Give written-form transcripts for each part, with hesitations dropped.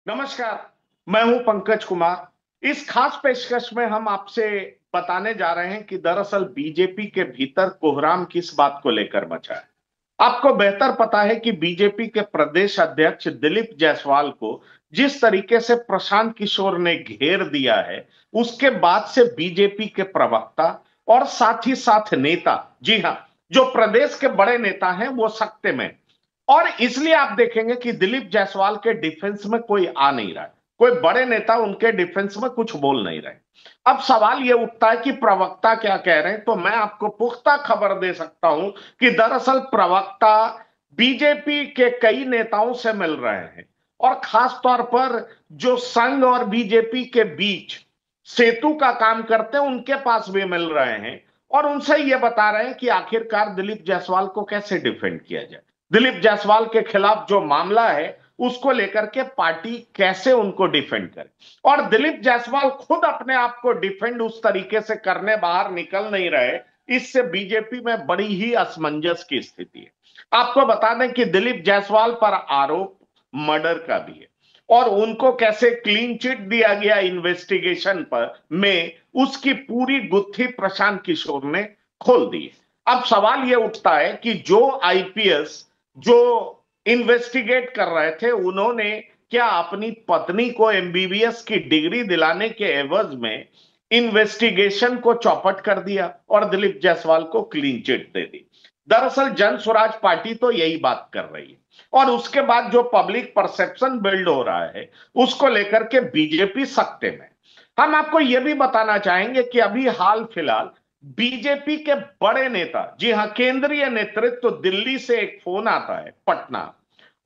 नमस्कार। मैं हूं पंकज कुमार। इस खास पेशकश में हम आपसे बताने जा रहे हैं कि दरअसल बीजेपी के भीतर कोहराम किस बात को लेकर मचा है। आपको बेहतर पता है कि बीजेपी के प्रदेश अध्यक्ष दिलीप जायसवाल को जिस तरीके से प्रशांत किशोर ने घेर दिया है, उसके बाद से बीजेपी के प्रवक्ता और साथ ही साथ नेता, जी हां, जो प्रदेश के बड़े नेता हैं, वो सख्ते में। और इसलिए आप देखेंगे कि दिलीप जायसवाल के डिफेंस में कोई आ नहीं रहा है। कोई बड़े नेता उनके डिफेंस में कुछ बोल नहीं रहे। अब सवाल यह उठता है कि प्रवक्ता क्या कह रहे हैं, तो मैं आपको पुख्ता खबर दे सकता हूं कि दरअसल प्रवक्ता बीजेपी के कई नेताओं से मिल रहे हैं और खास तौर पर जो संघ और बीजेपी के बीच सेतु का काम करते हैं, उनके पास भी मिल रहे हैं और उनसे यह बता रहे हैं कि आखिरकार दिलीप जायसवाल को कैसे डिफेंड किया जाए। दिलीप जायसवाल के खिलाफ जो मामला है, उसको लेकर के पार्टी कैसे उनको डिफेंड करे। और दिलीप जायसवाल खुद अपने आप को डिफेंड उस तरीके से करने बाहर निकल नहीं रहे। इससे बीजेपी में बड़ी ही असमंजस की स्थिति है। आपको बता दें कि दिलीप जायसवाल पर आरोप मर्डर का भी है और उनको कैसे क्लीन चिट दिया गया इन्वेस्टिगेशन पर में उसकी पूरी गुत्थी प्रशांत किशोर ने खोल दी। अब सवाल यह उठता है कि जो आईपीएस जो इन्वेस्टिगेट कर रहे थे, उन्होंने क्या अपनी पत्नी को एमबीबीएस की डिग्री दिलाने के एवज में इन्वेस्टिगेशन को चौपट कर दिया और दिलीप जायसवाल को क्लीन चिट दे दी। दरअसल जन स्वराज पार्टी तो यही बात कर रही है और उसके बाद जो पब्लिक परसेप्शन बिल्ड हो रहा है, उसको लेकर के बीजेपी सख्ते में। हम आपको यह भी बताना चाहेंगे कि अभी हाल फिलहाल बीजेपी के बड़े नेता, जी हां, केंद्रीय नेतृत्व, दिल्ली से एक फोन आता है पटना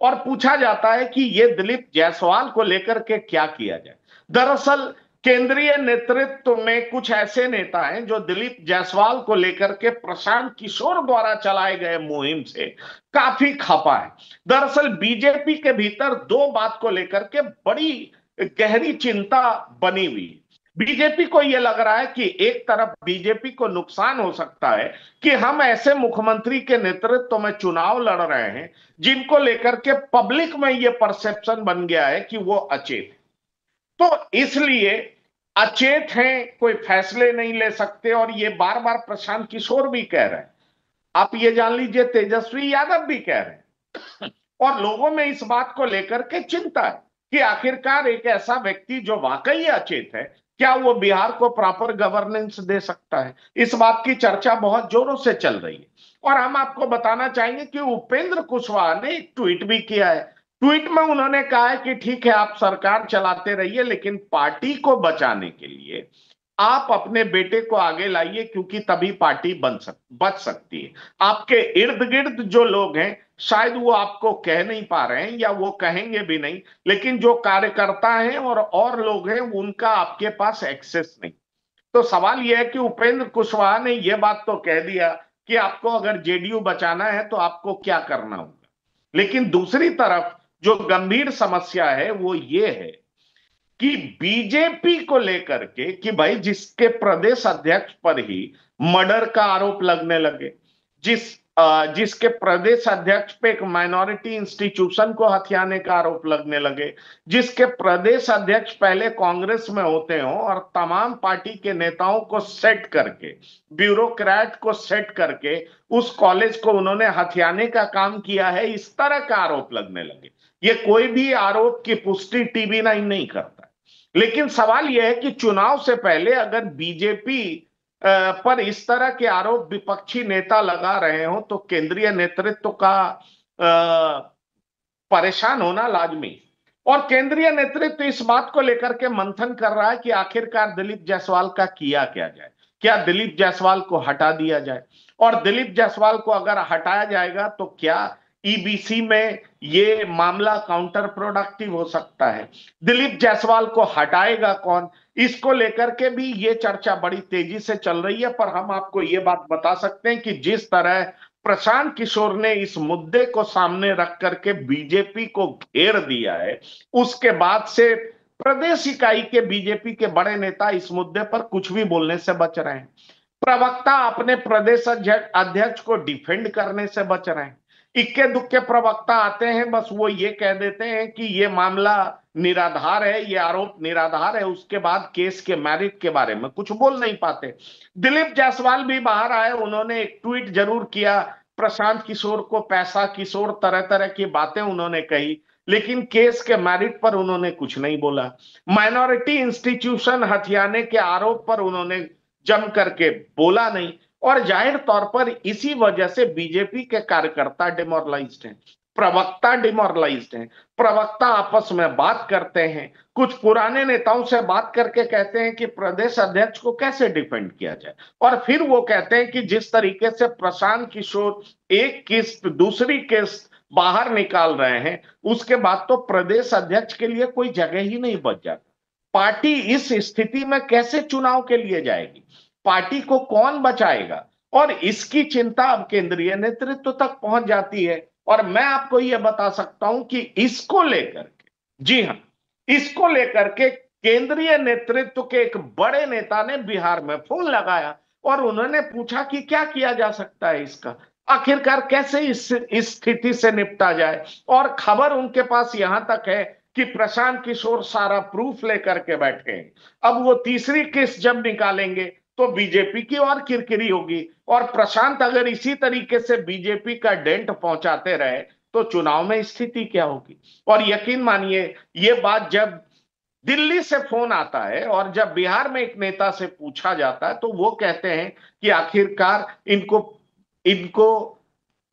और पूछा जाता है कि यह दिलीप जायसवाल को लेकर के क्या किया जाए। दरअसल केंद्रीय नेतृत्व में कुछ ऐसे नेता हैं जो दिलीप जायसवाल को लेकर के प्रशांत किशोर द्वारा चलाए गए मुहिम से काफी खफा है। दरअसल बीजेपी के भीतर दो बात को लेकर के बड़ी गहरी चिंता बनी हुई है। बीजेपी को यह लग रहा है कि एक तरफ बीजेपी को नुकसान हो सकता है कि हम ऐसे मुख्यमंत्री के नेतृत्व में चुनाव लड़ रहे हैं जिनको लेकर के पब्लिक में यह परसेप्शन बन गया है कि वो अचेत है। तो इसलिए अचेत हैं, कोई फैसले नहीं ले सकते और ये बार बार प्रशांत किशोर भी कह रहे हैं। आप ये जान लीजिए तेजस्वी यादव भी कह रहे हैं और लोगों में इस बात को लेकर के चिंता है कि आखिरकार एक ऐसा व्यक्ति जो वाकई अचेत है, क्या वो बिहार को प्रॉपर गवर्नेंस दे सकता है। इस बात की चर्चा बहुत जोरों से चल रही है और हम आपको बताना चाहेंगे कि उपेंद्र कुशवाहा ने एक ट्वीट भी किया है। ट्वीट में उन्होंने कहा है कि ठीक है, आप सरकार चलाते रहिए, लेकिन पार्टी को बचाने के लिए आप अपने बेटे को आगे लाइए, क्योंकि तभी पार्टी बच सकती है। आपके इर्द गिर्द जो लोग हैं, शायद वो आपको कह नहीं पा रहे हैं या वो कहेंगे भी नहीं, लेकिन जो कार्यकर्ता हैं और लोग हैं, उनका आपके पास एक्सेस नहीं। तो सवाल यह है कि उपेंद्र कुशवाहा ने यह बात तो कह दिया कि आपको अगर जेडीयू बचाना है तो आपको क्या करना होगा। लेकिन दूसरी तरफ जो गंभीर समस्या है वो ये है कि बीजेपी को लेकर के कि भाई जिसके प्रदेश अध्यक्ष पर ही मर्डर का आरोप लगने लगे, जिसके प्रदेश अध्यक्ष पे एक माइनॉरिटी इंस्टीट्यूशन को हथियाने का आरोप लगने लगे, जिसके प्रदेश अध्यक्ष पहले कांग्रेस में होते हो और तमाम पार्टी के नेताओं को सेट करके, ब्यूरोक्रेट को सेट करके उस कॉलेज को उन्होंने हथियाने का काम किया है, इस तरह का आरोप लगने लगे। ये कोई भी आरोप की पुष्टि टीवी 9 नहीं करता। लेकिन सवाल यह है कि चुनाव से पहले अगर बीजेपी पर इस तरह के आरोप विपक्षी नेता लगा रहे हो, तो केंद्रीय नेतृत्व का परेशान होना लाजमी। और केंद्रीय नेतृत्व इस बात को लेकर के मंथन कर रहा है कि आखिरकार दिलीप जायसवाल का किया क्या जाए। क्या दिलीप जायसवाल को हटा दिया जाए, और दिलीप जायसवाल को अगर हटाया जाएगा तो क्या ईबीसी में ये मामला काउंटर प्रोडक्टिव हो सकता है। दिलीप जायसवाल को हटाएगा कौन, इसको लेकर के भी ये चर्चा बड़ी तेजी से चल रही है। पर हम आपको ये बात बता सकते हैं कि जिस तरह प्रशांत किशोर ने इस मुद्दे को सामने रख करके बीजेपी को घेर दिया है, उसके बाद से प्रदेश इकाई के बीजेपी के बड़े नेता इस मुद्दे पर कुछ भी बोलने से बच रहे हैं। प्रवक्ता अपने प्रदेश अध्यक्ष को डिफेंड करने से बच रहे हैं। इक्के दुक्के प्रवक्ता आते हैं, बस वो ये कह देते हैं कि ये मामला निराधार है, ये आरोप निराधार है, उसके बाद केस के मेरिट के बारे में कुछ बोल नहीं पाते। दिलीप जायसवाल भी बाहर आए, उन्होंने एक ट्वीट जरूर किया, प्रशांत किशोर को पैसा किशोर, तरह तरह की बातें उन्होंने कही, लेकिन केस के मेरिट पर उन्होंने कुछ नहीं बोला। माइनॉरिटी इंस्टीट्यूशन हथियाने के आरोप पर उन्होंने जम करके बोला नहीं। और जाहिर तौर पर इसी वजह से बीजेपी के कार्यकर्ता डिमोरलाइज्ड हैं, प्रवक्ता डिमोरलाइज्ड हैं। प्रवक्ता आपस में बात करते हैं, कुछ पुराने नेताओं से बात करके कहते हैं कि प्रदेश अध्यक्ष को कैसे डिफेंड किया जाए, और फिर वो कहते हैं कि जिस तरीके से प्रशांत किशोर एक किस्त दूसरी किस्त बाहर निकाल रहे हैं, उसके बाद तो प्रदेश अध्यक्ष के लिए कोई जगह ही नहीं बच जाती। पार्टी इस स्थिति में कैसे चुनाव के लिए जाएगी, पार्टी को कौन बचाएगा, और इसकी चिंता अब केंद्रीय नेतृत्व तक पहुंच जाती है। और मैं आपको यह बता सकता हूं कि इसको लेकर के, जी हां, इसको लेकर के केंद्रीय नेतृत्व के एक बड़े नेता ने बिहार में फोन लगाया और उन्होंने पूछा कि क्या किया जा सकता है इसका, आखिरकार कैसे इस स्थिति से निपटा जाए। और खबर उनके पास यहां तक है कि प्रशांत किशोर सारा प्रूफ लेकर के बैठे हैं। अब वो तीसरी किस्त जब निकालेंगे तो बीजेपी की और किरकिरी होगी, और प्रशांत अगर इसी तरीके से बीजेपी का डेंट पहुंचाते रहे तो चुनाव में स्थिति क्या होगी। और यकीन मानिए, ये बात जब दिल्ली से फोन आता है और जब बिहार में एक नेता से पूछा जाता है तो वो कहते हैं कि आखिरकार इनको इनको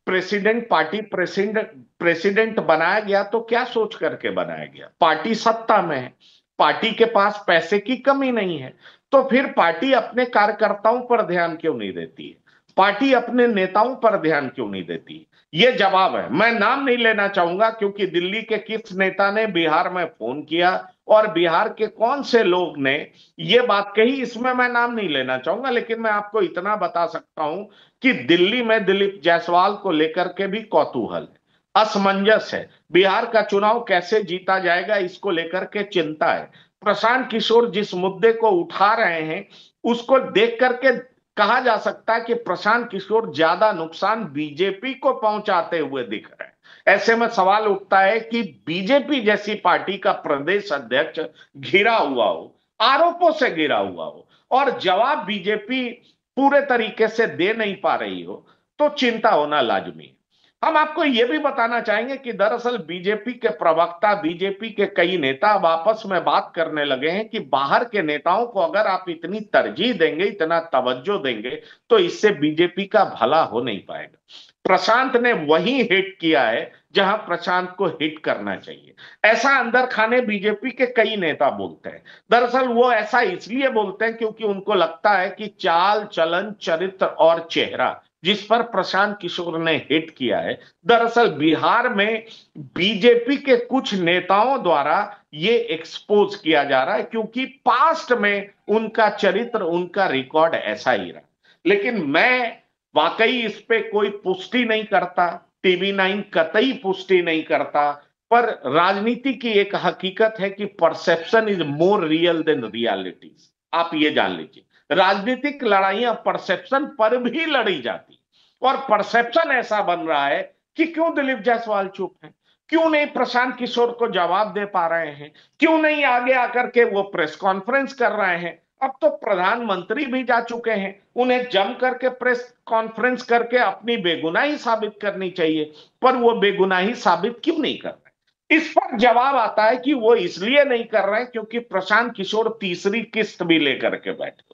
प्रेसिडेंट, पार्टी प्रेसिडेंट बनाया गया तो क्या सोच करके बनाया गया, पार्टी सत्ता में है, पार्टी के पास पैसे की कमी नहीं है, तो फिर पार्टी अपने कार्यकर्ताओं पर ध्यान क्यों नहीं देती है, पार्टी अपने नेताओं पर ध्यान क्यों नहीं देती। ये जवाब है। मैं नाम नहीं लेना चाहूंगा क्योंकि दिल्ली के किस नेता ने बिहार में फोन किया और बिहार के कौन से लोग ने ये बात कही, इसमें मैं नाम नहीं लेना चाहूंगा, लेकिन मैं आपको इतना बता सकता हूं कि दिल्ली में दिलीप जायसवाल को लेकर के भी कौतूहल है, असमंजस है, बिहार का चुनाव कैसे जीता जाएगा इसको लेकर के चिंता है। प्रशांत किशोर जिस मुद्दे को उठा रहे हैं उसको देख करके कहा जा सकता है कि प्रशांत किशोर ज्यादा नुकसान बीजेपी को पहुंचाते हुए दिख रहे हैं। ऐसे में सवाल उठता है कि बीजेपी जैसी पार्टी का प्रदेश अध्यक्ष घिरा हुआ हो, आरोपों से घिरा हुआ हो, और जवाब बीजेपी पूरे तरीके से दे नहीं पा रही हो, तो चिंता होना लाजमी है। हम आपको यह भी बताना चाहेंगे कि दरअसल बीजेपी के प्रवक्ता, बीजेपी के कई नेता अब आपस में बात करने लगे हैं कि बाहर के नेताओं को अगर आप इतनी तरजीह देंगे, इतना तवज्जो देंगे, तो इससे बीजेपी का भला हो नहीं पाएगा। प्रशांत ने वही हिट किया है जहां प्रशांत को हिट करना चाहिए, ऐसा अंदर खाने बीजेपी के कई नेता बोलते हैं। दरअसल वो ऐसा इसलिए बोलते हैं क्योंकि उनको लगता है कि चाल चलन, चरित्र और चेहरा जिस पर प्रशांत किशोर ने हिट किया है, दरअसल बिहार में बीजेपी के कुछ नेताओं द्वारा ये एक्सपोज किया जा रहा है, क्योंकि पास्ट में उनका चरित्र, उनका रिकॉर्ड ऐसा ही रहा। लेकिन मैं वाकई इस पे कोई पुष्टि नहीं करता, टीवी9 कतई पुष्टि नहीं करता, पर राजनीति की एक हकीकत है कि perception is more real than realities. आप ये जान लीजिए, राजनीतिक लड़ाइयां परसेप्शन पर भी लड़ी जाती, और परसेप्शन ऐसा बन रहा है कि क्यों दिलीप जायसवाल चुप है, क्यों नहीं प्रशांत किशोर को जवाब दे पा रहे हैं, क्यों नहीं आगे आकर के वो प्रेस कॉन्फ्रेंस कर रहे हैं। अब तो प्रधानमंत्री भी जा चुके हैं, उन्हें जम करके प्रेस कॉन्फ्रेंस करके अपनी बेगुनाही साबित करनी चाहिए, पर वो बेगुनाही साबित क्यों नहीं कर रहे। इस पर जवाब आता है कि वो इसलिए नहीं कर रहे हैं क्योंकि प्रशांत किशोर तीसरी किस्त भी लेकर के बैठे।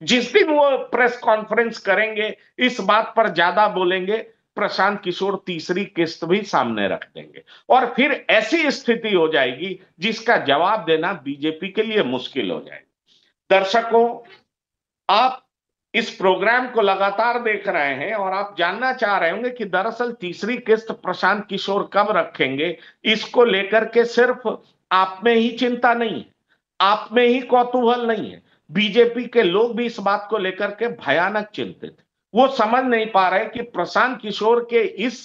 जिस दिन वो प्रेस कॉन्फ्रेंस करेंगे, इस बात पर ज्यादा बोलेंगे, प्रशांत किशोर तीसरी किस्त भी सामने रख देंगे, और फिर ऐसी स्थिति हो जाएगी जिसका जवाब देना बीजेपी के लिए मुश्किल हो जाएगा। दर्शकों, आप इस प्रोग्राम को लगातार देख रहे हैं और आप जानना चाह रहे होंगे कि दरअसल तीसरी किस्त प्रशांत किशोर कब रखेंगे। इसको लेकर के सिर्फ आप में ही चिंता नहीं है, आप में ही कौतूहल नहीं है, बीजेपी के लोग भी इस बात को लेकर के भयानक चिंतित हैं। वो समझ नहीं पा रहे कि प्रशांत किशोर के इस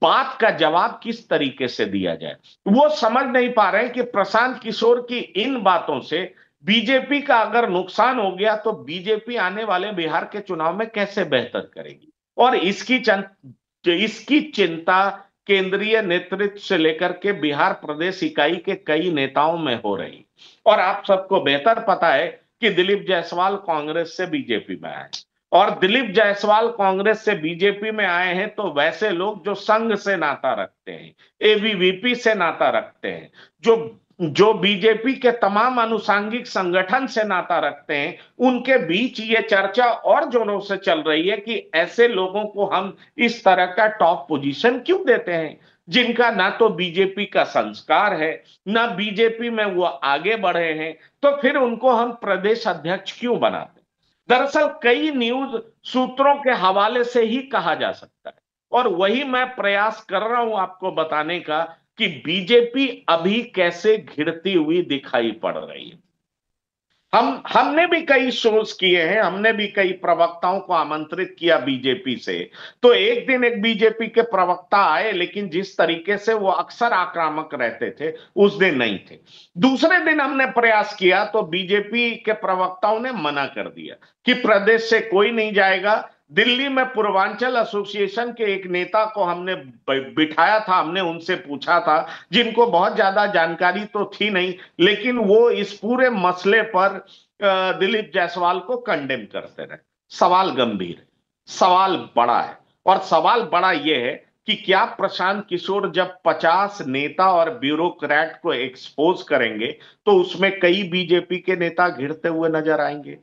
बात का जवाब किस तरीके से दिया जाए। वो समझ नहीं पा रहे कि प्रशांत किशोर की इन बातों से बीजेपी का अगर नुकसान हो गया तो बीजेपी आने वाले बिहार के चुनाव में कैसे बेहतर करेगी, और इसकी इसकी चिंता केंद्रीय नेतृत्व से लेकर के बिहार प्रदेश इकाई के कई नेताओं में हो रही। और आप सबको बेहतर पता है कि दिलीप जायसवाल कांग्रेस से बीजेपी में आए, और दिलीप जायसवाल कांग्रेस से बीजेपी में आए हैं तो वैसे लोग जो संघ से नाता रखते हैं, एबीवीपी से नाता रखते हैं, जो जो बीजेपी के तमाम अनुसांगिक संगठन से नाता रखते हैं, उनके बीच ये चर्चा और जोरों से चल रही है कि ऐसे लोगों को हम इस तरह का टॉप पोजीशन क्यों देते हैं, जिनका ना तो बीजेपी का संस्कार है, ना बीजेपी में वो आगे बढ़े हैं, तो फिर उनको हम प्रदेश अध्यक्ष क्यों बनाते हैं। दरअसल कई न्यूज सूत्रों के हवाले से ही कहा जा सकता है, और वही मैं प्रयास कर रहा हूं आपको बताने का कि बीजेपी अभी कैसे घिरती हुई दिखाई पड़ रही है। हमने भी कई शोज किए हैं, हमने भी कई प्रवक्ताओं को आमंत्रित किया बीजेपी से, तो एक दिन एक बीजेपी के प्रवक्ता आए, लेकिन जिस तरीके से वो अक्सर आक्रामक रहते थे उस दिन नहीं थे। दूसरे दिन हमने प्रयास किया तो बीजेपी के प्रवक्ताओं ने मना कर दिया कि प्रदेश से कोई नहीं जाएगा। दिल्ली में पूर्वांचल एसोसिएशन के एक नेता को हमने बिठाया था, हमने उनसे पूछा था, जिनको बहुत ज्यादा जानकारी तो थी नहीं, लेकिन वो इस पूरे मसले पर दिलीप जायसवाल को कंडेम करते रहे। सवाल गंभीर है, सवाल बड़ा है, और सवाल बड़ा यह है कि क्या प्रशांत किशोर जब 50 नेता और ब्यूरोक्रेट को एक्सपोज करेंगे तो उसमें कई बीजेपी के नेता घिरते हुए नजर आएंगे।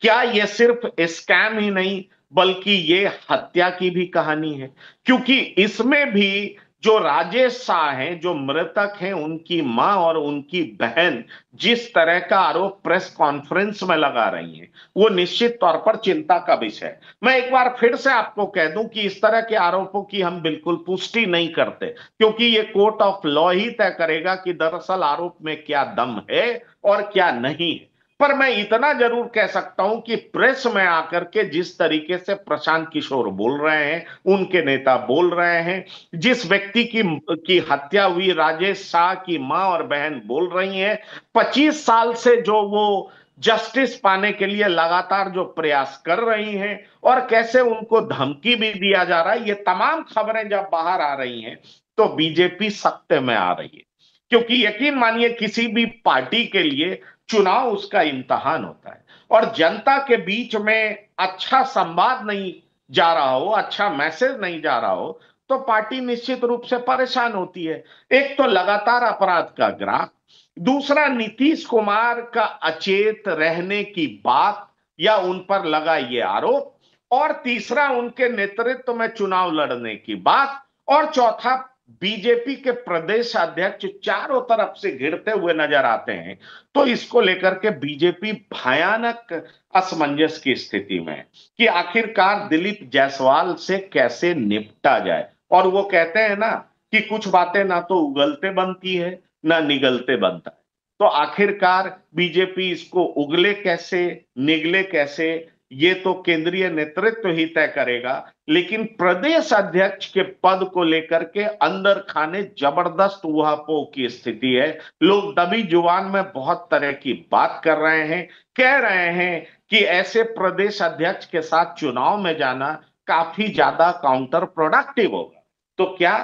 क्या यह सिर्फ स्कैम ही नहीं बल्कि ये हत्या की भी कहानी है, क्योंकि इसमें भी जो राजेश शाह हैं, जो मृतक हैं, उनकी मां और उनकी बहन जिस तरह का आरोप प्रेस कॉन्फ्रेंस में लगा रही हैं, वो निश्चित तौर पर चिंता का विषय है। मैं एक बार फिर से आपको कह दूं कि इस तरह के आरोपों की हम बिल्कुल पुष्टि नहीं करते, क्योंकि ये कोर्ट ऑफ लॉ ही तय करेगा कि दरअसल आरोप में क्या दम है और क्या नहीं है। पर मैं इतना जरूर कह सकता हूं कि प्रेस में आकर के जिस तरीके से प्रशांत किशोर बोल रहे हैं, उनके नेता बोल रहे हैं, जिस व्यक्ति की हत्या हुई राजेश शाह की मां और बहन बोल रही हैं, 25 साल से जो वो जस्टिस पाने के लिए लगातार जो प्रयास कर रही हैं, और कैसे उनको धमकी भी दिया जा रहा है, ये तमाम खबरें जब बाहर आ रही हैं तो बीजेपी सख्ते में आ रही है। क्योंकि यकीन मानिए किसी भी पार्टी के लिए चुनाव उसका इम्तहान होता है, और जनता के बीच में अच्छा संवाद नहीं जा रहा हो, अच्छा मैसेज नहीं जा रहा हो, तो पार्टी निश्चित रूप से परेशान होती है। एक तो लगातार अपराध का ग्राफ, दूसरा नीतीश कुमार का अचेत रहने की बात या उन पर लगा ये आरोप, और तीसरा उनके नेतृत्व में चुनाव लड़ने की बात, और चौथा बीजेपी के प्रदेश अध्यक्ष चारों तरफ से घिरते हुए नजर आते हैं। तो इसको लेकर के बीजेपी भयानक असमंजस की स्थिति में है कि आखिरकार दिलीप जायसवाल से कैसे निपटा जाए। और वो कहते हैं ना कि कुछ बातें ना तो उगलते बनती है ना निगलते बनता है, तो आखिरकार बीजेपी इसको उगले कैसे निगले कैसे, ये तो केंद्रीय नेतृत्व ही तय करेगा। लेकिन प्रदेश अध्यक्ष के पद को लेकर के अंदर खाने जबरदस्त उहापोह की स्थिति है। लोग दबी जुबान में बहुत तरह की बात कर रहे हैं, कह रहे हैं कि ऐसे प्रदेश अध्यक्ष के साथ चुनाव में जाना काफी ज्यादा काउंटर प्रोडक्टिव होगा। तो क्या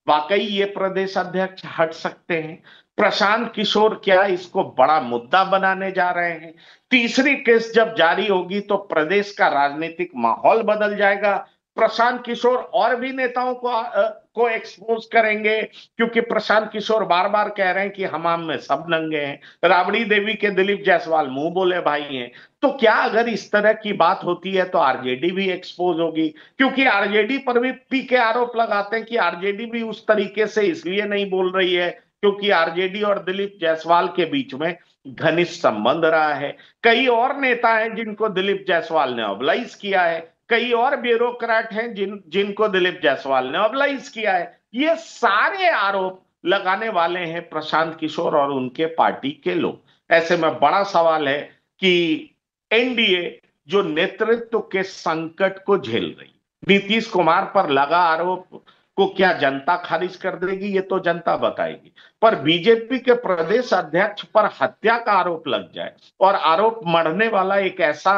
वाकई ये प्रदेश अध्यक्ष हट सकते हैं? प्रशांत किशोर क्या इसको बड़ा मुद्दा बनाने जा रहे हैं? तीसरी केस जब जारी होगी तो प्रदेश का राजनीतिक माहौल बदल जाएगा। प्रशांत किशोर और भी नेताओं को एक्सपोज करेंगे, क्योंकि प्रशांत किशोर बार बार कह रहे हैं कि हमाम में सब नंगे हैं। राबड़ी देवी के दिलीप जायसवाल मुंह बोले भाई हैं। तो क्या अगर इस तरह की बात होती है तो आरजेडी भी एक्सपोज होगी, क्योंकि आरजेडी पर भी पी के आरोप लगाते हैं कि आरजेडी भी उस तरीके से इसलिए नहीं बोल रही है क्योंकि आरजेडी और दिलीप जायसवाल के बीच में घनिष्ठ संबंध रहा है। कई और नेता हैं जिनको दिलीप जायसवाल ने ऑबलाइज किया है, कई और ब्यूरोक्रेट हैं जिनको दिलीप जायसवाल ने ऑबलाइज किया है। ये सारे आरोप लगाने वाले हैं प्रशांत किशोर और उनके पार्टी के लोग। ऐसे में बड़ा सवाल है कि एनडीए जो नेतृत्व के संकट को झेल रही, नीतीश कुमार पर लगा आरोप को क्या जनता खारिज कर देगी, ये तो जनता बताएगी। पर बीजेपी के प्रदेश अध्यक्ष पर हत्या का आरोप लग जाए और आरोप मढ़ने वाला एक ऐसा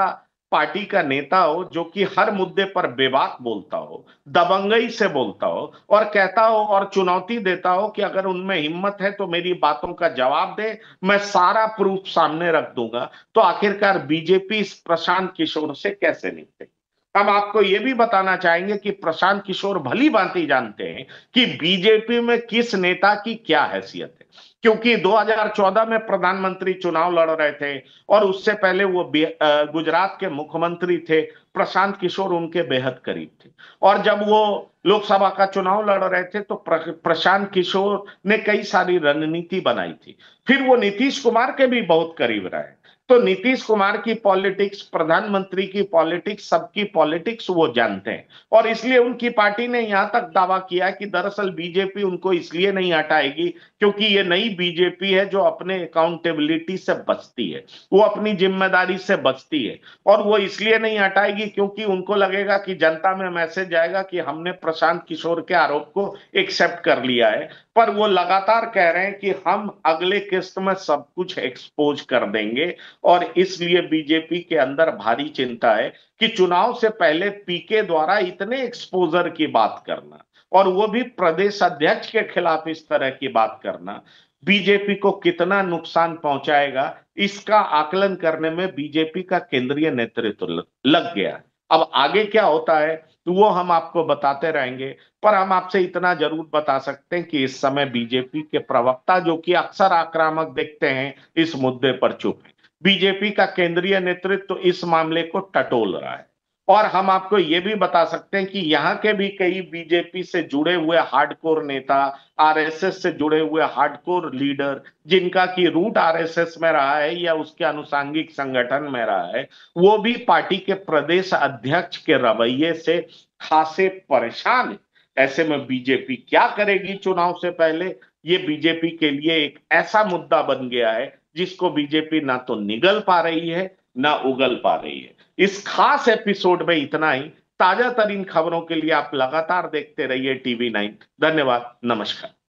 पार्टी का नेता हो जो कि हर मुद्दे पर बेबाक बोलता हो, दबंगई से बोलता हो और कहता हो और चुनौती देता हो कि अगर उनमें हिम्मत है तो मेरी बातों का जवाब दे, मैं सारा प्रूफ सामने रख दूंगा, तो आखिरकार बीजेपी इस प्रशांत किशोर से कैसे निपटे। हम आपको यह भी बताना चाहेंगे कि प्रशांत किशोर भली भांति जानते हैं कि बीजेपी में किस नेता की क्या हैसियत है, क्योंकि 2014 में प्रधानमंत्री चुनाव लड़ रहे थे और उससे पहले वो गुजरात के मुख्यमंत्री थे। प्रशांत किशोर उनके बेहद करीब थे और जब वो लोकसभा का चुनाव लड़ रहे थे तो प्रशांत किशोर ने कई सारी रणनीति बनाई थी। फिर वो नीतीश कुमार के भी बहुत करीब रहे। तो नीतीश कुमार की पॉलिटिक्स, प्रधानमंत्री की पॉलिटिक्स, सबकी पॉलिटिक्स वो जानते हैं और इसलिए उनकी पार्टी ने यहां तक दावा किया कि दरअसल बीजेपी उनको इसलिए नहीं हटाएगी क्योंकि ये नई बीजेपी है जो अपने अकाउंटेबिलिटी से बचती है, वो अपनी जिम्मेदारी से बचती है और वो इसलिए नहीं हटाएगी क्योंकि उनको लगेगा कि जनता में मैसेज जाएगा कि हमने प्रशांत किशोर के आरोप को एक्सेप्ट कर लिया है। पर वो लगातार कह रहे हैं कि हम अगले किस्त में सब कुछ एक्सपोज कर देंगे और इसलिए बीजेपी के अंदर भारी चिंता है कि चुनाव से पहले पीके द्वारा इतने एक्सपोजर की बात करना और वो भी प्रदेश अध्यक्ष के खिलाफ इस तरह की बात करना बीजेपी को कितना नुकसान पहुंचाएगा, इसका आकलन करने में बीजेपी का केंद्रीय नेतृत्व लग गया है। अब आगे क्या होता है तो वो हम आपको बताते रहेंगे, पर हम आपसे इतना जरूर बता सकते हैं कि इस समय बीजेपी के प्रवक्ता जो कि अक्सर आक्रामक दिखते हैं इस मुद्दे पर चुप है। बीजेपी का केंद्रीय नेतृत्व इस मामले को टटोल रहा है और हम आपको ये भी बता सकते हैं कि यहाँ के भी कई बीजेपी से जुड़े हुए हार्डकोर नेता, आरएसएस से जुड़े हुए हार्डकोर लीडर, जिनका की रूट आरएसएस में रहा है या उसके अनुसांगिक संगठन में रहा है, वो भी पार्टी के प्रदेश अध्यक्ष के रवैये से खासे परेशान है। ऐसे में बीजेपी क्या करेगी चुनाव से पहले, ये बीजेपी के लिए एक ऐसा मुद्दा बन गया है जिसको बीजेपी ना तो निगल पा रही है ना उगल पा रही है। इस खास एपिसोड में इतना ही। ताजा तरीन खबरों के लिए आप लगातार देखते रहिए टीवी 9। धन्यवाद, नमस्कार।